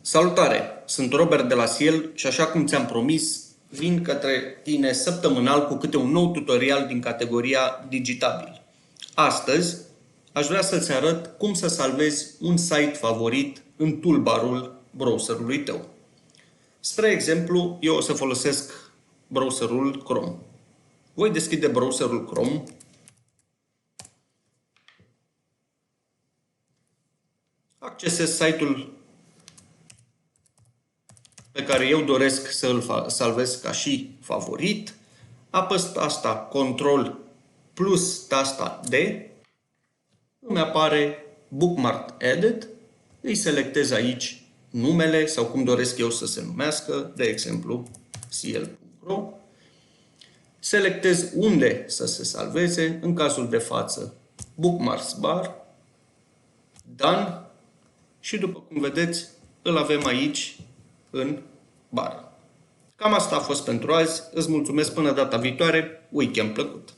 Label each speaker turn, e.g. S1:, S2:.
S1: Salutare! Sunt Robert de la Siel și așa cum ți-am promis, vin către tine săptămânal cu câte un nou tutorial din categoria Digitabil. Astăzi aș vrea să-ți arăt cum să salvezi un site favorit în toolbar-ul browserului tău. Spre exemplu, eu o să folosesc browserul Chrome. Voi deschide browserul Chrome. Accesez site-ul pe care eu doresc să îl salvez ca și favorit. Apăs tasta Control plus tasta D. Îmi apare Bookmark Added. Îi selectez aici numele sau cum doresc eu să se numească, de exemplu siel.ro. Selectez unde să se salveze, în cazul de față Bookmarks Bar, Done și după cum vedeți îl avem aici în bară. Cam asta a fost pentru azi. Îți mulțumesc până data viitoare. Weekend plăcut!